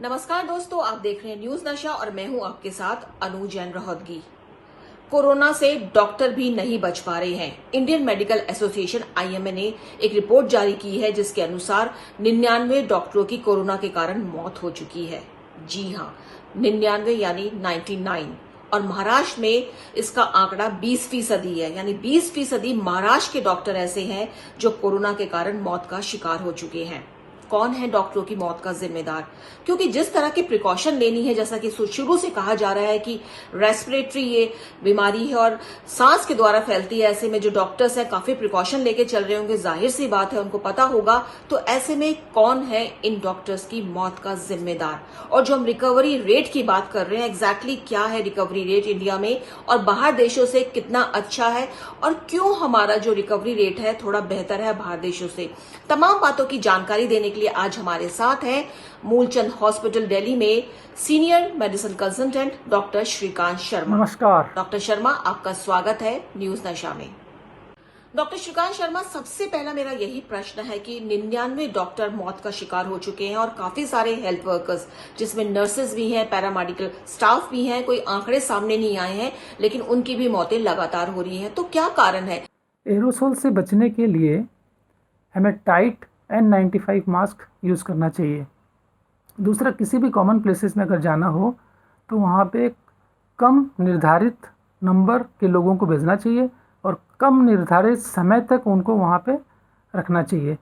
नमस्कार दोस्तों, आप देख रहे हैं न्यूज नशा और मैं हूं आपके साथ अनु जैन रहोदगी। कोरोना से डॉक्टर भी नहीं बच पा रहे हैं। इंडियन मेडिकल एसोसिएशन आईएमए ने एक रिपोर्ट जारी की है जिसके अनुसार 99 डॉक्टरों की कोरोना के कारण मौत हो चुकी है। जी हां, 99 यानी 99। और महाराष्ट्र में इसका आंकड़ा 20% है, यानी 20% महाराष्ट्र के डॉक्टर ऐसे हैं जो कोरोना के कारण मौत का शिकार हो चुके हैं। कौन है डॉक्टरों की मौत का जिम्मेदार? क्योंकि जिस तरह की प्रिकॉशन लेनी है, जैसा कि शुरू से कहा जा रहा है कि रेस्पिरेटरी ये बीमारी है और सांस के द्वारा फैलती है, ऐसे में जो डॉक्टर्स हैं काफी प्रिकॉशन लेके चल रहे होंगे, जाहिर सी बात है उनको पता होगा। तो ऐसे में कौन है इन डॉक्टर्स की मौत का जिम्मेदार? और जो हम रिकवरी रेट की बात कर रहे हैं, एग्जैक्टली क्या है रिकवरी रेट इंडिया में और बाहर देशों से कितना अच्छा है, और क्यों हमारा जो रिकवरी रेट है थोड़ा बेहतर है बाहर देशों से, तमाम बातों की जानकारी देने के लिए आज हमारे साथ हैं मूलचंद हॉस्पिटल दिल्ली में senior medicine consultant doctor Shrikant Sharma. नमस्कार डॉक्टर शर्मा, आपका स्वागत है न्यूज नशा में। डॉक्टर श्रीकांत शर्मा, सबसे पहला मेरा यही प्रश्न है कि 99 डॉक्टर मौत का शिकार हो चुके हैं और काफी सारे हेल्थ वर्कर्स, जिसमें नर्सेज भी हैं, पैरामेडिकल स्टाफ भी हैं, कोई आंकड़े सामने नहीं आए हैं, लेकिन उनकी भी मौतें लगातार हो रही हैं। तो क्या कारण है? एरोसोल से बचने के लिए हमें टाइट N95 मास्क यूज़ करना चाहिए। दूसरा, किसी भी कॉमन प्लेसेस में अगर जाना हो तो वहाँ पे कम निर्धारित नंबर के लोगों को भेजना चाहिए और कम निर्धारित समय तक उनको वहाँ पे रखना चाहिए।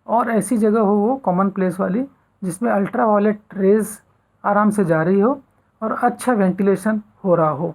और ऐसी जगह हो वो कॉमन प्लेस वाली जिसमें अल्ट्रा वायलेट रेज आराम से जा रही हो और अच्छा वेंटिलेशन हो रहा हो।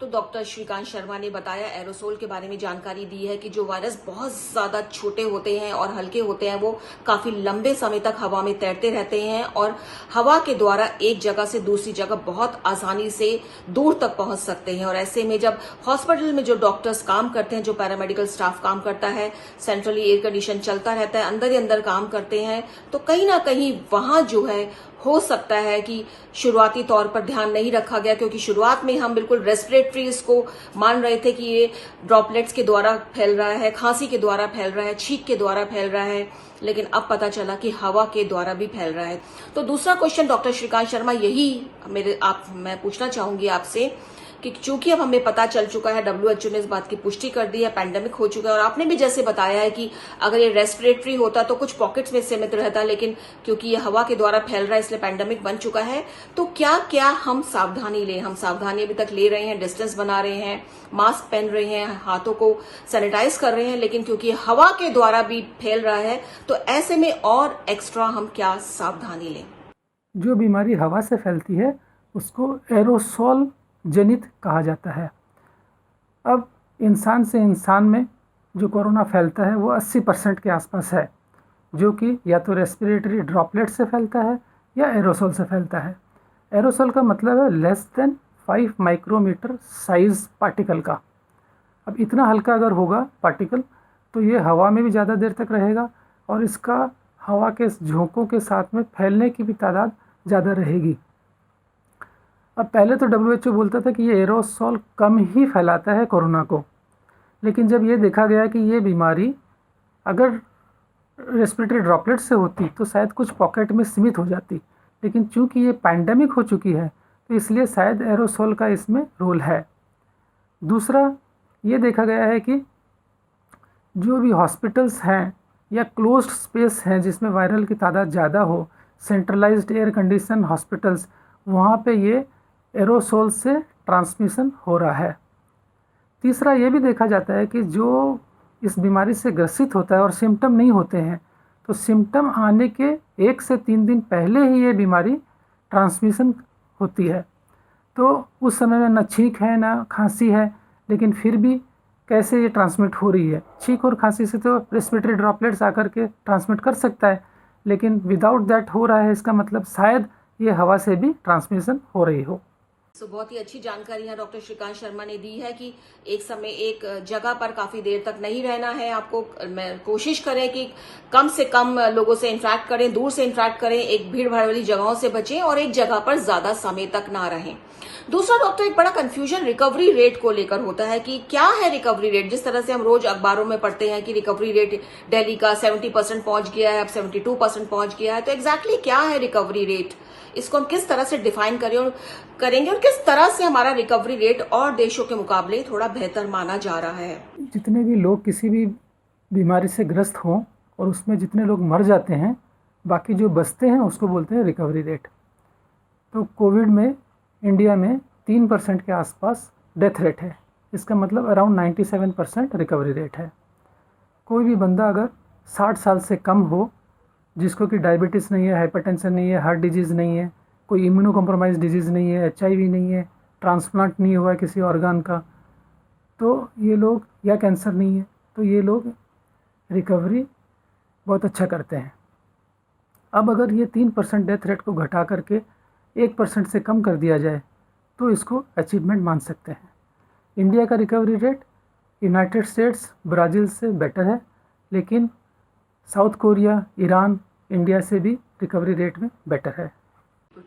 तो डॉक्टर श्रीकांत शर्मा ने बताया, एरोसोल के बारे में जानकारी दी है कि जो वायरस बहुत ज्यादा छोटे होते हैं और हल्के होते हैं, वो काफी लंबे समय तक हवा में तैरते रहते हैं और हवा के द्वारा एक जगह से दूसरी जगह बहुत आसानी से दूर तक पहुंच सकते हैं। और ऐसे में जब हॉस्पिटल में जो डॉक्टर्स काम करते हैं, जो पैरामेडिकल स्टाफ काम करता है, सेंट्रली एयर कंडीशन चलता रहता है, अंदर ही अंदर काम करते हैं, तो कहीं ना कहीं वहां जो है हो सकता है कि शुरुआती तौर पर ध्यान नहीं रखा गया, क्योंकि शुरुआत में हम बिल्कुल रेस्पिरेटरी इसको मान रहे थे कि ये ड्रॉपलेट्स के द्वारा फैल रहा है, खांसी के द्वारा फैल रहा है, छींक के द्वारा फैल रहा है, लेकिन अब पता चला कि हवा के द्वारा भी फैल रहा है। तो दूसरा क्वेश्चन डॉक्टर श्रीकांत शर्मा यही मैं पूछना चाहूंगी आपसे कि चूंकि अब हमें पता चल चुका है, WHO ने इस बात की पुष्टि कर दी है, पैंडेमिक हो चुका है, और आपने भी जैसे बताया है कि अगर ये रेस्पिरेटरी होता तो कुछ पॉकेट्स में सीमित रहता, लेकिन क्योंकि ये हवा के द्वारा फैल रहा है इसलिए पैंडेमिक बन चुका है। तो क्या क्या हम सावधानी लें? हम सावधानी अभी तक ले रहे हैं, डिस्टेंस बना रहे हैं, मास्क पहन रहे हैं, हाथों को सैनिटाइज कर रहे हैं, लेकिन क्योंकि हवा के द्वारा भी फैल रहा है तो ऐसे में और एक्स्ट्रा हम क्या सावधानी लें? जो बीमारी हवा से फैलती है उसको एरोसोल जनित कहा जाता है। अब इंसान से इंसान में जो कोरोना फैलता है वो 80% के आसपास है, जो कि या तो रेस्पिरेटरी ड्रॉपलेट से फैलता है या एरोसोल से फैलता है। एरोसोल का मतलब है less than 5 micrometre size particle का। अब इतना हल्का अगर होगा पार्टिकल तो ये हवा में भी ज़्यादा देर तक रहेगा और इसका हवा के झोंकों के साथ में फैलने की भी तादाद ज़्यादा रहेगी। अब पहले तो WHO बोलता था कि ये एरोसोल कम ही फैलाता है कोरोना को, लेकिन जब ये देखा गया कि ये बीमारी अगर रेस्पिरेटरी ड्रॉपलेट से होती तो शायद कुछ पॉकेट में सीमित हो जाती, लेकिन चूंकि ये पैंडेमिक हो चुकी है तो इसलिए शायद एरोसोल का इसमें रोल है। दूसरा, ये देखा गया है कि जो भी हॉस्पिटल्स हैं या क्लोज्ड स्पेस हैं जिसमें वायरल की तादाद ज़्यादा हो, सेंट्रलाइज्ड एयर कंडीशन हॉस्पिटल्स, वहाँ पे ये एरोसोल से ट्रांसमिशन हो रहा है। तीसरा, ये भी देखा जाता है कि जो इस बीमारी से ग्रसित होता है और सिम्टम नहीं होते हैं, तो सिम्टम आने के 1 से 3 दिन पहले ही ये बीमारी ट्रांसमिशन होती है। तो उस समय में न छींक है न खांसी है, लेकिन फिर भी कैसे ये ट्रांसमिट हो रही है? छींक और खांसी से तो रेस्पिरेटरी ड्रॉपलेट्स आकर के ट्रांसमिट कर सकता है, लेकिन विदाउट दैट हो रहा है, इसका मतलब शायद ये हवा से भी ट्रांसमिशन हो रही हो। बहुत ही अच्छी जानकारी है डॉक्टर श्रीकांत शर्मा ने दी है कि एक समय एक जगह पर काफी देर तक नहीं रहना है आपको। कोशिश करें कि कम से कम लोगों से इंटरेक्ट करें, दूर से इंटरेक्ट करें, एक भीड़ भाड़ वाली जगहों से बचें और एक जगह पर ज्यादा समय तक ना रहें। दूसरा डॉक्टर, एक बड़ा कंफ्यूजन रिकवरी रेट को लेकर होता है कि क्या है रिकवरी रेट। जिस तरह से हम रोज अखबारों में पढ़ते हैं कि रिकवरी रेट दिल्ली का 70% पहुंच गया है, अब 72% पहुंच गया है, तो एग्जैक्टली क्या है रिकवरी रेट, इसको हम किस तरह से डिफाइन करेंगे और किस तरह से हमारा रिकवरी रेट और देशों के मुकाबले थोड़ा बेहतर माना जा रहा है। जितने भी लोग किसी भी बीमारी से ग्रस्त हों और उसमें जितने लोग मर जाते हैं, बाकी जो बचते हैं उसको बोलते हैं रिकवरी रेट। तो कोविड में इंडिया में 3% के आसपास डेथ रेट है, इसका मतलब अराउंड 97% रिकवरी रेट है। कोई भी बंदा अगर 60 साल से कम हो, जिसको कि डायबिटीज़ नहीं है, हाइपरटेंशन नहीं है, हार्ट डिजीज़ नहीं है, कोई इम्यूनो कॉम्प्रोमाइज डिजीज़ नहीं है, HIV नहीं है, ट्रांसप्लांट नहीं हुआ है किसी ऑर्गन का, तो ये लोग, या कैंसर नहीं है, तो ये लोग रिकवरी बहुत अच्छा करते हैं। अब अगर ये 3% डेथ रेट को घटा करके 1% से कम कर दिया जाए तो इसको अचीवमेंट मान सकते हैं। इंडिया का recovery rate United states, Brazil से बेटर है, लेकिन साउथ कोरिया, ईरान, इंडिया से भी रिकवरी रेट में बेटर है।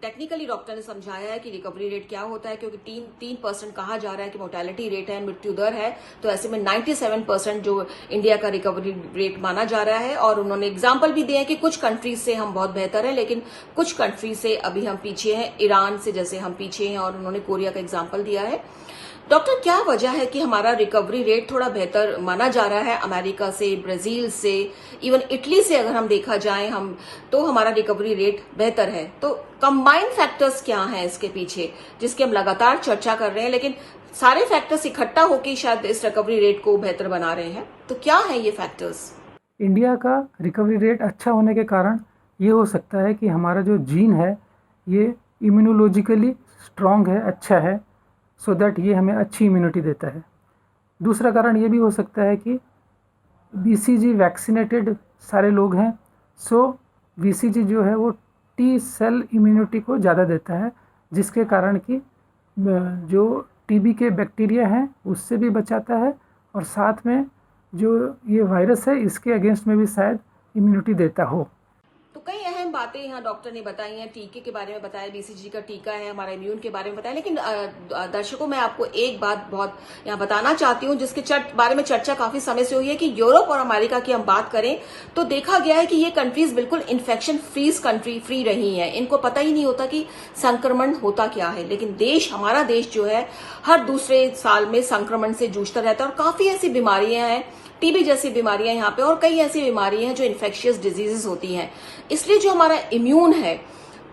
टेक्निकली डॉक्टर ने समझाया है कि रिकवरी रेट क्या होता है, क्योंकि 3% कहा जा रहा है कि मोर्टेलिटी रेट है, मृत्यु दर है, तो ऐसे में 97% जो इंडिया का रिकवरी रेट माना जा रहा है। और उन्होंने एग्जांपल भी दिए हैं कि कुछ कंट्रीज से हम बहुत बेहतर हैं, लेकिन कुछ कंट्रीज से अभी हम पीछे हैं, ईरान से जैसे हम पीछे हैं, और उन्होंने कोरिया का एग्जाम्पल दिया है। डॉक्टर, क्या वजह है कि हमारा रिकवरी रेट थोड़ा बेहतर माना जा रहा है अमेरिका से, ब्राजील से, इवन इटली से अगर हम देखा जाए तो हमारा रिकवरी रेट बेहतर है। तो कंबाइंड फैक्टर्स क्या हैं इसके पीछे, जिसकी हम लगातार चर्चा कर रहे हैं, लेकिन सारे फैक्टर्स इकट्ठा होकर शायद इस रिकवरी रेट को बेहतर बना रहे हैं। तो क्या है ये फैक्टर्स? इंडिया का रिकवरी रेट अच्छा होने के कारण ये हो सकता है कि हमारा जो जीन है ये इम्यूनोलॉजिकली स्ट्रॉन्ग है, अच्छा है, सो दैट ये हमें अच्छी इम्यूनिटी देता है। दूसरा कारण ये भी हो सकता है कि BCG वैक्सीनेटेड सारे लोग हैं, सो BCG जो है वो T सेल इम्यूनिटी को ज़्यादा देता है, जिसके कारण कि जो TB के बैक्टीरिया हैं उससे भी बचाता है, और साथ में जो ये वायरस है इसके अगेंस्ट में भी शायद इम्यूनिटी देता हो। तो कई अहम बातें यहाँ डॉक्टर ने बताई हैं। टीके के बारे में बताया, BCG का टीका है, हमारा इम्यून के बारे में बताया, लेकिन दर्शकों मैं आपको एक बात बहुत यहाँ बताना चाहती हूँ, जिसके बारे में चर्चा काफी समय से हुई है कि यूरोप और अमेरिका की हम बात करें तो देखा गया है कि ये कंट्रीज बिल्कुल इन्फेक्शन फ्री रही हैं। इनको पता ही नहीं होता कि संक्रमण होता क्या है, लेकिन हमारा देश जो है हर दूसरे साल में संक्रमण से जूझता रहता है, और काफी ऐसी बीमारियां हैं, TB जैसी बीमारियां यहाँ पे, और कई ऐसी बीमारियां हैं जो इन्फेक्शियस डिजीजेस होती हैं। इसलिए जो हमारा इम्यून है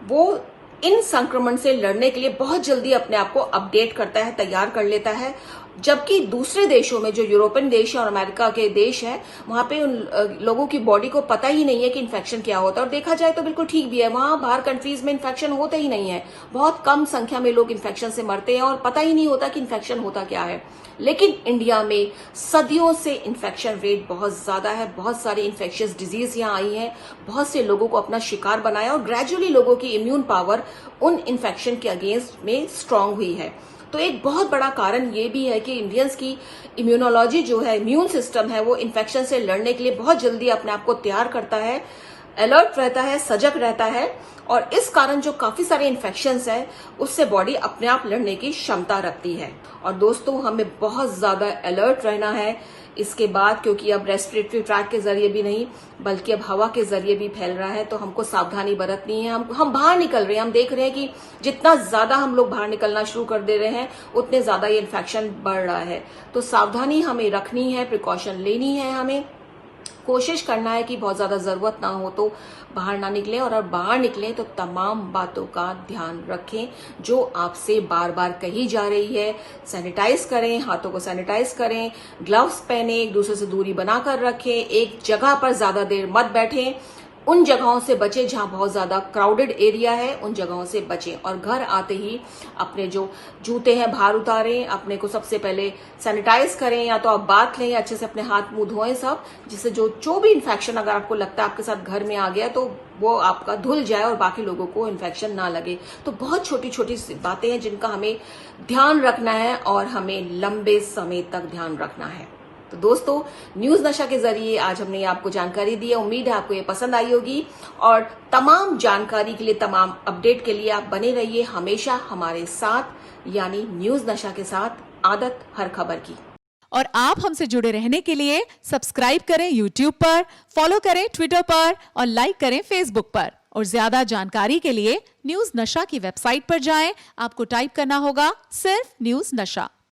वो इन संक्रमण से लड़ने के लिए बहुत जल्दी अपने आप को अपडेट करता है, तैयार कर लेता है, जबकि दूसरे देशों में जो यूरोपियन देश और अमेरिका के देश हैं वहां पे उन लोगों की बॉडी को पता ही नहीं है कि इन्फेक्शन क्या होता है। और देखा जाए तो बिल्कुल ठीक भी है, वहां बाहर कंट्रीज में इन्फेक्शन होते ही नहीं है, बहुत कम संख्या में लोग इन्फेक्शन से मरते हैं और पता ही नहीं होता कि इन्फेक्शन होता क्या है। लेकिन इंडिया में सदियों से इन्फेक्शन रेट बहुत ज्यादा है, बहुत सारी इन्फेक्शियस डिजीज यहाँ आई है, बहुत से लोगों को अपना शिकार बनाया, और ग्रेजुअली लोगों की इम्यून पावर उन इन्फेक्शन के अगेंस्ट में स्ट्रांग हुई है। तो एक बहुत बड़ा कारण ये भी है कि इंडियंस की इम्यूनोलॉजी जो है, इम्यून सिस्टम है, वो इन्फेक्शन से लड़ने के लिए बहुत जल्दी अपने आप को तैयार करता है, अलर्ट रहता है, सजग रहता है, और इस कारण जो काफी सारे इन्फेक्शंस हैं उससे बॉडी अपने आप लड़ने की क्षमता रखती है। और दोस्तों, हमें बहुत ज्यादा अलर्ट रहना है इसके बाद, क्योंकि अब रेस्पिरेटरी ट्रैक के जरिए भी नहीं बल्कि अब हवा के जरिए भी फैल रहा है, तो हमको सावधानी बरतनी है। हम बाहर निकल रहे हैं, हम देख रहे हैं कि जितना ज्यादा हम लोग बाहर निकलना शुरू कर दे रहे हैं उतने ज्यादा ये इन्फेक्शन बढ़ रहा है। तो सावधानी हमें रखनी है, प्रिकॉशन लेनी है, हमें कोशिश करना है कि बहुत ज्यादा जरूरत ना हो तो बाहर ना निकलें, और अब बाहर निकलें तो तमाम बातों का ध्यान रखें जो आपसे बार बार कही जा रही है। सैनिटाइज करें, हाथों को सैनिटाइज करें, ग्लव्स पहने, एक दूसरे से दूरी बनाकर रखें, एक जगह पर ज्यादा देर मत बैठें, उन जगहों से बचें जहां बहुत ज्यादा क्राउडेड एरिया है, उन जगहों से बचें। और घर आते ही अपने जो जूते हैं बाहर उतारें, अपने को सबसे पहले सैनिटाइज करें, या तो आप बाथ लें, अच्छे से अपने हाथ मुंह धोएं सब, जिससे जो भी इन्फेक्शन अगर आपको लगता है आपके साथ घर में आ गया तो वो आपका धुल जाए और बाकी लोगों को इन्फेक्शन ना लगे। तो बहुत छोटी छोटी बातें हैं जिनका हमें ध्यान रखना है और हमें लंबे समय तक ध्यान रखना है। तो दोस्तों, न्यूज नशा के जरिए आज हमने आपको जानकारी दी है। उम्मीद है आपको ये पसंद आई होगी, और तमाम जानकारी के लिए, तमाम अपडेट के लिए आप बने रहिए हमेशा हमारे साथ, यानी न्यूज नशा के साथ, आदत हर खबर की। और आप हमसे जुड़े रहने के लिए सब्सक्राइब करें YouTube पर, फॉलो करें Twitter पर और लाइक करें Facebook पर। और ज्यादा जानकारी के लिए न्यूज नशा की वेबसाइट पर जाएं। आपको टाइप करना होगा सिर्फ न्यूज नशा।